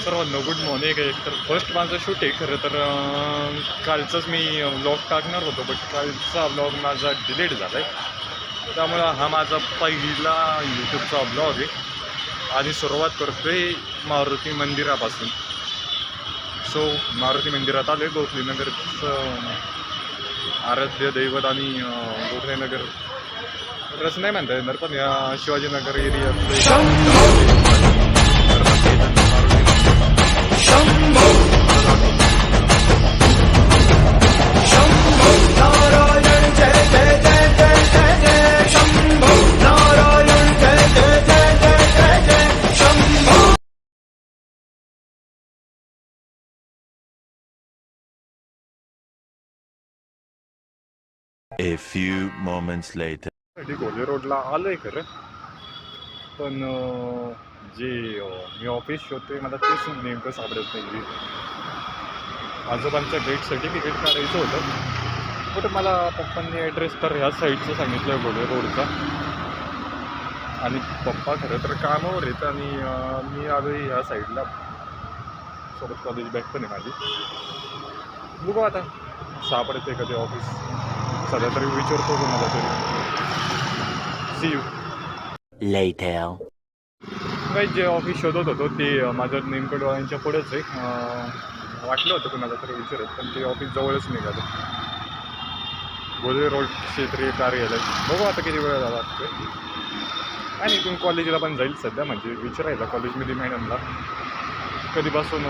सर्वांना good morning. एक तर फर्स्ट माझं शूट आहे खरं तर. कालचंच मी व्लॉग टाकणार होतो, बट कालचा व्लॉग माझा डिलीट झाला आहे. त्यामुळं हा माझा पहिला यूट्यूबचा व्लॉग आहे आणि सुरुवात करतो आहे मारुती मंदिरापासून. सो मारुती मंदिरात आलो आहे. गोखलेनगरचं आराध्य दैवत आणि गोखलेनगर रस नाही म्हणता येणार, पण या Shivajinagar एरियातलं A few moments later. घोले रोडला आलो आहे खरं, पण जे मी ऑफिस शोधते मला तेच नेमकं सापडत नाही. आजोबांचं डेथ सर्टिफिकेट काढायचं होतं, बट मला पप्पांनी ॲड्रेस तर ह्या साईडचं सांगितलं घोले रोडचा. आणि पप्पा खरं तर कामावर आहेत आणि मी आलो आहे ह्या साईडला. सोबत कॉलेज बॅग पण आहे माझी. बघू आता सापडते का ते ऑफिस. सध्या तरी विचारतो तुम्हाला तरी. See you Later. काही जे ऑफिस शोधत होतो ते माझं नेमकं डोळ्यांच्या पुढेच आहे. वाटलं होतं कुणाला तरी विचारत, पण ते ऑफिस जवळच निघालं. गोले रोड क्षेत्रीय कार्यालय. बघू आता किती वेळ झाला असतो. आणि इथून कॉलेजला पण जाईल सध्या, म्हणजे विचारायला कॉलेजमध्ये मॅडमला कधीपासून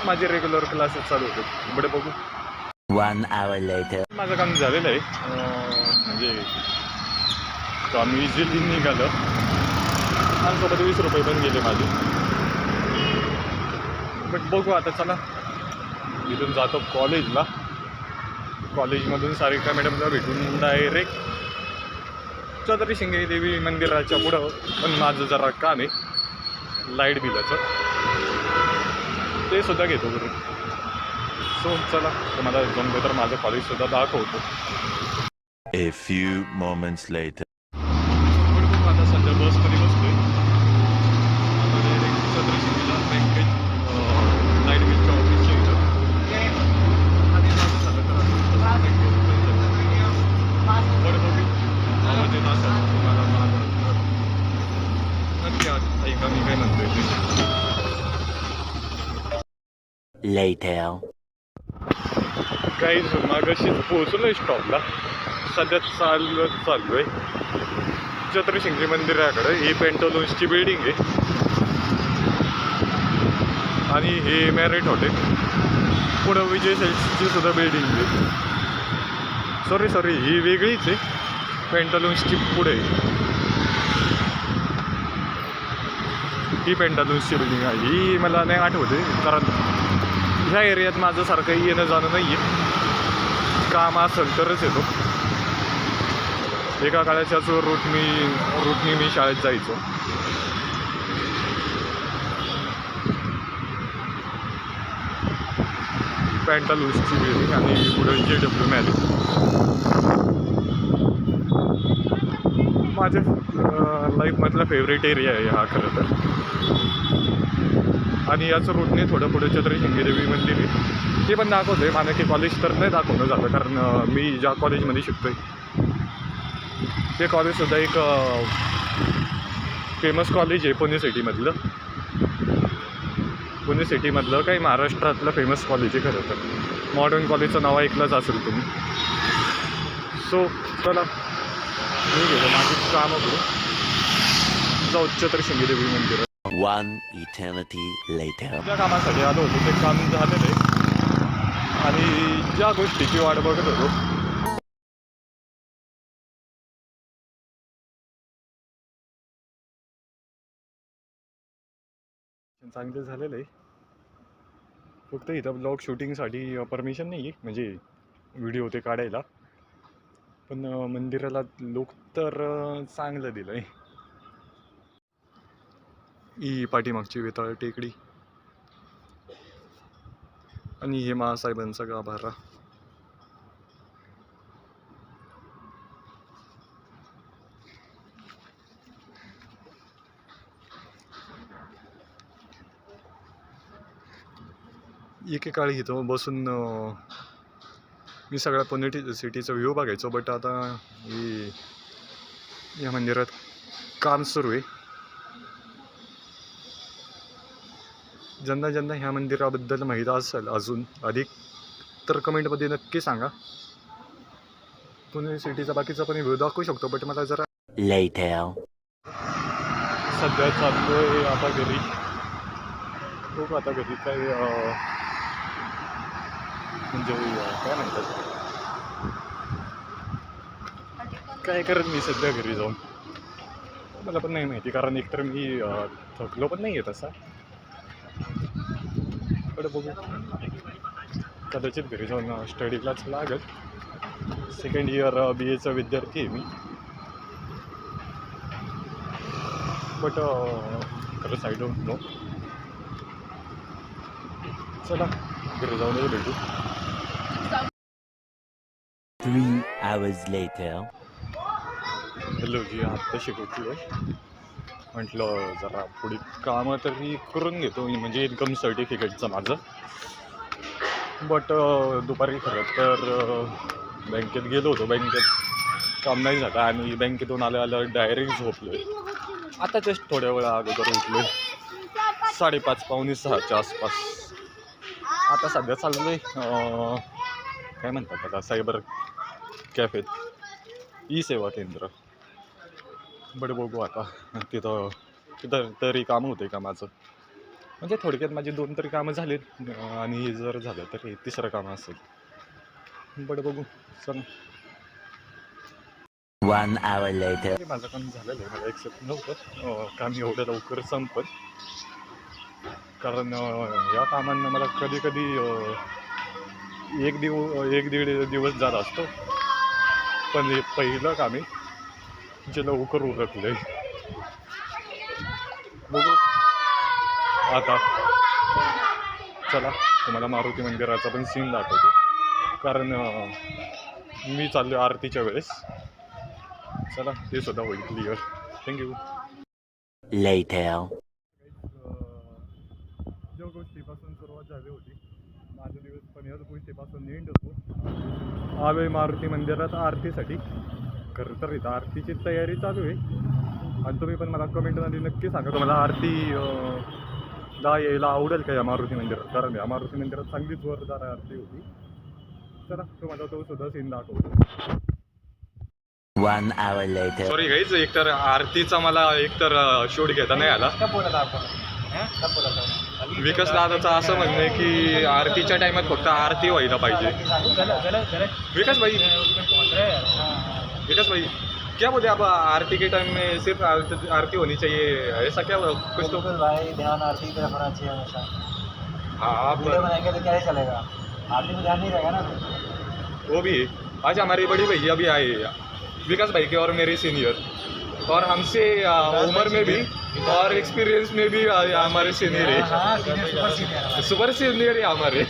माझे रेग्युलर क्लासेस चालू होते. बडे बघू. 1 hour later. माझं काम झालेलं आहे. म्हणजे काम इझिली निघालं आणि सोबत 20 रुपये पण गेले माझे. बट बघू आता, चला इथून जातो कॉलेजला. कॉलेजमधून सारिका मॅडमला भेटून डायरेक्ट चौधरी शिंगे देवी मंदिराच्या पुढं. पण माझं जरा काम आहे लाईट बिलाचं, ते सुद्धा घेतो बरं. सो चला तुम्हाला जमलं तर माझं कॉलेजसुद्धा दाखवतो. A few moments later. आता सध्या बसमध्ये बसतोय. आता डायरेक्ट चौधरी शिंगेला बँकेत लाईट बिलच्या ऑफिसच्या इथं. आणि माझं झालं तर बरं बघू. आवाज येत असेल तुम्हाला माझा नक्की ऐका मी काय म्हणतोय ते. Later. काही मागाशीच पोहोचलो आहे स्टॉपला. सध्या चाललो आहे छत्रपती शिंदे मंदिराकडे. ही पेंटोलून्सची बिल्डिंग आहे आणि हे मॅरिट हॉटेल. पुढं विजय सेल्सची सुद्धा बिल्डिंग आहे. सॉरी ही वेगळीच आहे. पेंटोलून्सची पुढे ही पेंटालून्सची बिल्डिंग आहे. ही मला नाही आठवते, कारण ह्या एरियात माझं सारखं येणं जाणं नाही आहे. काम असेल तरच येतो. एका काळाच्याच रूटनी मी शाळेत जायचो. पेंटालून्सची बिल्डिंग आणि पुढे JW मॅरेज. माझ्या लाईफमधला फेवरेट एरिया आहे हा खरं तर. आणि याचं रूटने थोडं पुढे छत्रपती शिंगे देवी मंदिर आहे, ते पण दाखवतं आहे. मला की कॉलेज तर नाही दाखवणं झालं, कारण मी ज्या कॉलेजमध्ये शिकतो आहे ते कॉलेजसुद्धा एक फेमस कॉलेज आहे पुणे सिटीमधलं. पुणे सिटीमधलं काही महाराष्ट्रातलं फेमस कॉलेज आहे खरं तर. मॉडर्न कॉलेजचं नाव ऐकलंच असेल तुम्ही. सो चला मी गेलो माझी कामं करू. जाऊ छत्रपती शिंगे देवी मंदिर. 1 eternity later. ज्या कामासाठी आलो होतो ते काम झालेलं आहे आणि ज्या गोष्टीची वाट बघत होतो चांगलं झालेलं आहे. फक्त इथं ब्लॉग शूटिंगसाठी परमिशन नाही आहे, म्हणजे व्हिडिओ ते काढायला. पण मंदिराला लुक तर चांगलं दिलं आहे. ही पाठीमागची वेताळ टेकडी आणि हे महासाहेबांचा गाभारा. एकेकाळी इथं बसून मी सगळ्या पुणे सिटीचा व्ह्यू बघायचो. बट आता या मंदिरात काम सुरू आहे. ज्यांना ह्या मंदिराबद्दल माहीत असेल अजून अधिक तर कमेंटमध्ये नक्की सांगा. पुणे सिटीचा बाकीचा पण व्ह्यू दाखवू शकतो, बट मला जरा Later. सध्या चाललोय आता घरी. बघू आता घरी काय म्हणजे काय म्हणतात, काय करत मी सध्या घरी जाऊन मला पण नाही माहिती. कारण एकतर मी थकलो पण नाही आहे तसा. पण बघू, कदाचित घरी जाऊन स्टडी क्लास लागेल. सेकंड इयर BAचा विद्यार्थी आहे मी. बट खरंच आय डोंट नो. चला घरी जाऊन भेटू. 3 hours later. हॅलो जी, आत्ता शिकवतो आहे. म्हटलं जरा पुढे कामं तरी करून घेतो, म्हणजे इन्कम सर्टिफिकेटचं माझं. बट दुपारी खरं तर बँकेत गेलो होतो. बँकेत काम नाही झालं आणि बँकेतून आलं डायरेक्ट झोपलो आहे. आता जस्ट थोड्या वेळा अगोदर उठलो आहे, 5:30 पावणे 6च्या आसपास. आता सध्या चाललो आहे काय म्हणतात आता, सायबर कॅफेत, ई-सेवा केंद्र. बट बघू आता तिथं तरी कामं होते का माझं. म्हणजे थोडक्यात माझी 2 तरी कामं झालीत आणि हे जर झालं तर हे 3रं कामं असेल. बट बघू चला. 1 hour later. माझं काम झालेलं आहे. मला एक्सेप्ट नव्हतं काम एवढं लवकर संपत. कारण या कामांना मला कधी कधी 1-1.5 दिवस जात असतो. पण हे पहिलं काम आहे जे लवकर उरकलं आहे. बघू आता. चला तुम्हाला मारुती मंदिराचा पण सीन दाखवतो. कारण मी चाललो आरतीच्या वेळेस. चला ते सुद्धा होईल क्लिअर. थँक्यू. Later. ज्या गोष्टीपासून सुरुवात झाली होती, माझा दिवस पण याच गोष्टीपासून एंड होतो. आलोय मारुती मंदिरात आरतीसाठी. खरं तर इथं आरतीची तयारी चालू आहे. आणि तुम्ही पण मला कमेंटमध्ये नक्की सांगा तुम्हाला आरतीला यायला आवडेल का या मारुती मंदिरात. कारण या मारुती मंदिरात चांगलीच जोरदार आरती होती. चला तुम्हाला तो सुद्धा सीन दाखवतो. 1 hour later. सॉरी गाईज, एकतर आरतीचा मला एकतर शूट घेता नाही आला. विकास दादाचं असं म्हणणं आहे की आरतीच्या टाइमात फक्त आरती व्हायला पाहिजे. विकास भाई क्या बोलते आप, आरती के टाइम में सिर्फ आरती होनी चाहिए, ऐसा क्या कुछ तो भाई ध्यान आरती की तरफ होना चाहिए हमेशा. हाँ आप वीडियो बनाएंगे तो क्या ही चलेगा, आरती में ध्यान नहीं रहेगा ना. वो भी है. आज हमारी बड़ी भैया भी आए, विकास भाई के और मेरे सीनियर, और हमसे उम्र में भी और एक्सपीरियंस में भी हमारे सीनियर है. हाँ, सीनियर सुपर सीनियर है हमारे.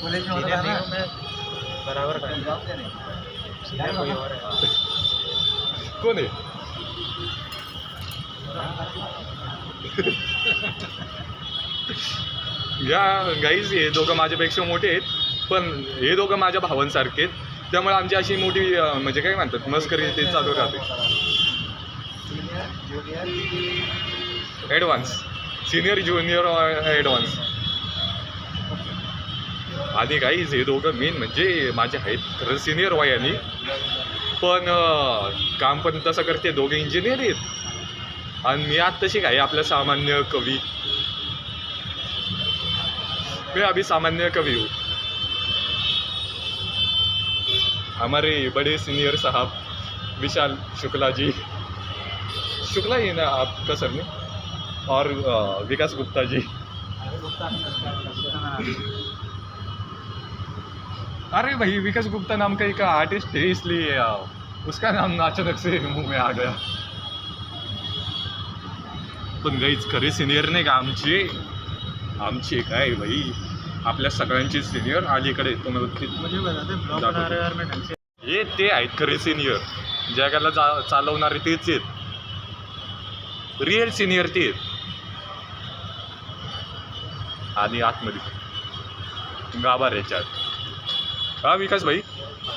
पुलिस में होता है ना बराबर का. कोण आहे? या गाईज हे दोघं माझ्यापेक्षा मोठे आहेत, पण हे दोघं माझ्या भावांसारखे आहेत. त्यामुळे आमची अशी मोठी म्हणजे काय म्हणतात मस्करी ते चालू राहते. Advance senior junior advance. आणि गाईज हे दोघं मेन म्हणजे माझे आहेत खरं सिनियर वयाने, पण काम पण तसं करते. दोघे इंजिनियर आहेत आणि मी आत्ताशी काय आपला सामान्य कवी. मैं अभी सामान्य कवि हूँ. हमारे बड़े सीनियर साहब विशाल शुक्ला जी, शुक्ला ही ना आपका सर ने, और विकास गुप्ता जी. अरे भाई विकास गुप्ता नाम का एक आर्टिस्ट है, इसलिए उसका नाम अचानक से मुंह में आ गया. पण गाईच खरे सिनियर नाही का आमची काय भाई आपल्या सगळ्यांची सिनियर अलीकडे हे ते आहेत खरे सिनियर. जगाला चालवणारे तेच आहेत, रिअल सिनियर ते आहेत. आणि आतमध्ये गाभा याच्यात। हाँ विकास भाई,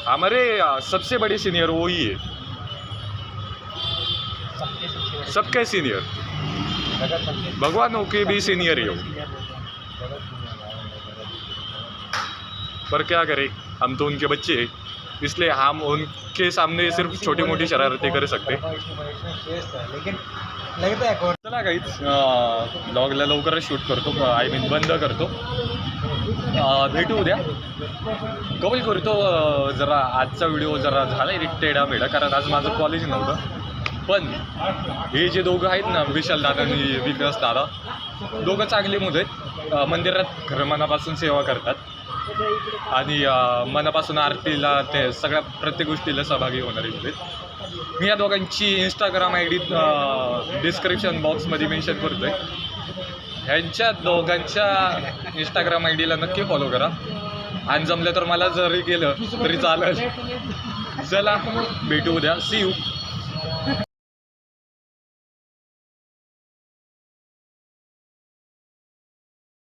हमारे सबसे बड़े सीनियर वो ही है, सबके सीनियर, भगवानों के भी सीनियर है वो। पर क्या करें, हम तो उनके बच्चे हैं, इसलिए हम उनके सामने सिर्फ छोटी मोटी शरारतें कर सकते। लेकिन लगता है कोण चला काहीच ब्लॉगला लवकरच शूट करतो, आय मीन बंद करतो। भेटू उद्या। कबूल करतो जरा आजचा व्हिडिओ जरा झाला टेढा मेढा, कारण आज माझं कॉलेज नव्हतं। पण हे जे दोघं आहेत ना, विशाल दादा आणि विकास दादा, दोघं चांगले मुलं आहेत। मंदिरात खरं मनापासून सेवा करतात आणि मनापासून आरतीला ते सगळ्या प्रत्येक गोष्टीला सहभागी होणारे मुलं आहेत। मी या दोघांची इंस्टाग्राम आय डी डिस्क्रिप्शन बॉक्समध्ये मेन्शन करतो आहे। ह्यांच्या दोघांच्या इंस्टाग्राम आय डीला नक्की फॉलो करा, आणि जमलं तर मला जरी केलं तरी चालेल। चला भेटू उद्या, सी यू।